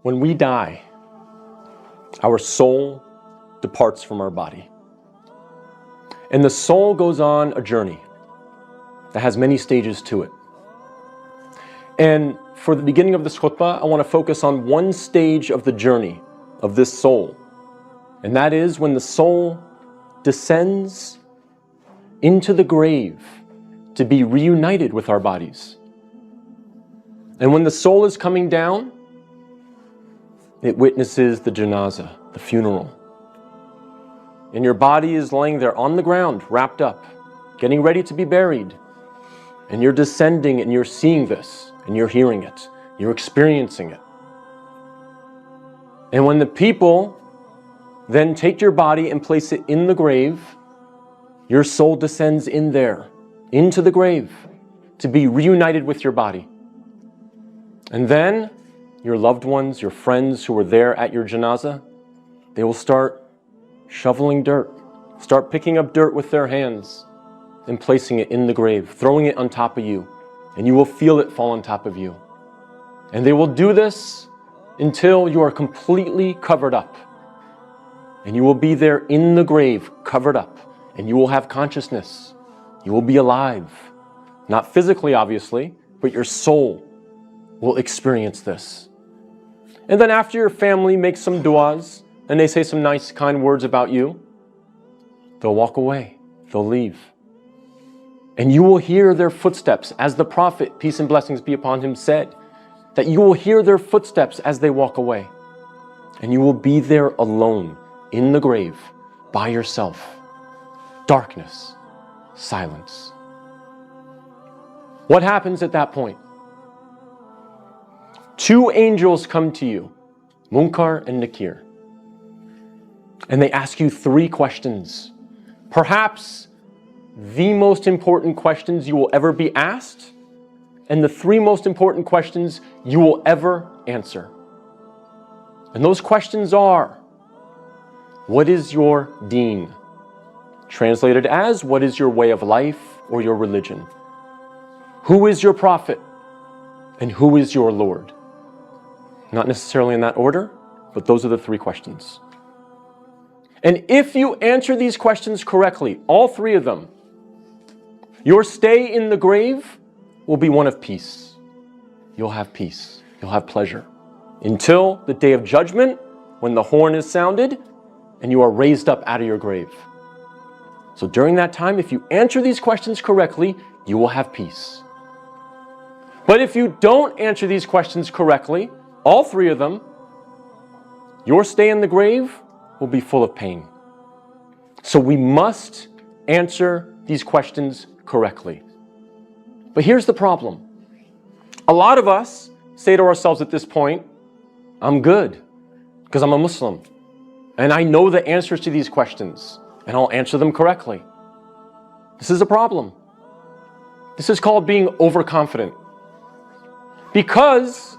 When we die, our soul departs from our body. And the soul goes on a journey that has many stages to it. And for the beginning of this khutbah, I want to focus on one stage of the journey of this soul. And that is when the soul descends into the grave to be reunited with our bodies. And when the soul is coming down, it witnesses the janazah, the funeral. And your body is laying there on the ground, wrapped up, getting ready to be buried. And you're descending and you're seeing this, and you're hearing it, you're experiencing it. And when the people then take your body and place it in the grave, your soul descends in there, into the grave, to be reunited with your body. And then your loved ones, your friends who were there at your janazah, they will start shoveling dirt, start picking up dirt with their hands and placing it in the grave, throwing it on top of you, and you will feel it fall on top of you. And they will do this until you are completely covered up. And you will be there in the grave, covered up, and you will have consciousness. You will be alive. Not physically, obviously, but your soul will experience this. And then after your family makes some du'as, and they say some nice, kind words about you, they'll walk away, they'll leave. And you will hear their footsteps, as the Prophet, peace and blessings be upon him, said, that you will hear their footsteps as they walk away. And you will be there alone, in the grave, by yourself. Darkness, silence. What happens at that point? Two angels come to you, Munkar and Nakir. And they ask you three questions. Perhaps the most important questions you will ever be asked, and the three most important questions you will ever answer. And those questions are, what is your deen? Translated as, what is your way of life or your religion? Who is your prophet? And who is your Lord? Not necessarily in that order, but those are the three questions. And if you answer these questions correctly, all three of them, your stay in the grave will be one of peace. You'll have peace. You'll have pleasure. Until the day of judgment, when the horn is sounded and you are raised up out of your grave. So during that time, if you answer these questions correctly, you will have peace. But if you don't answer these questions correctly, all three of them, your stay in the grave will be full of pain. So we must answer these questions correctly. But here's the problem. A lot of us say to ourselves at this point, I'm good because I'm a Muslim and I know the answers to these questions and I'll answer them correctly. This is a problem. This is called being overconfident. Because,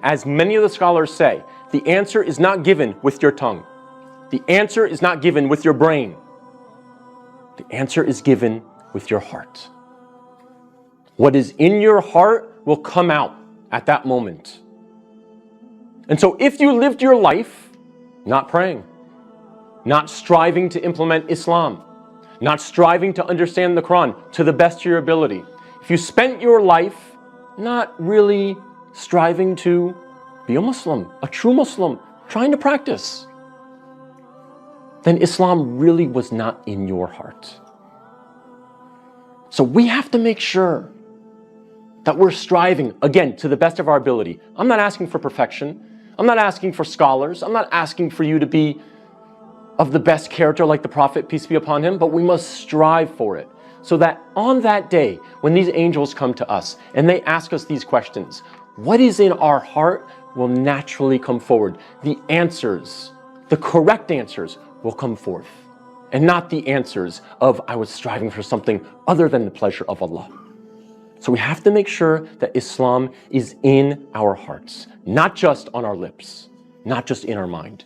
as many of the scholars say, the answer is not given with your tongue. The answer is not given with your brain. The answer is given with your heart. What is in your heart will come out at that moment. And so if you lived your life not praying, not striving to implement Islam, not striving to understand the Quran to the best of your ability, if you spent your life not really striving to be a Muslim, a true Muslim, trying to practice, then Islam really was not in your heart. So we have to make sure that we're striving, again, to the best of our ability. I'm not asking for perfection. I'm not asking for scholars. I'm not asking for you to be of the best character like the Prophet, peace be upon him, but we must strive for it. So that on that day, when these angels come to us and they ask us these questions, what is in our heart will naturally come forward. The answers, the correct answers will come forth. And not the answers of, I was striving for something other than the pleasure of Allah. So we have to make sure that Islam is in our hearts, not just on our lips, not just in our mind.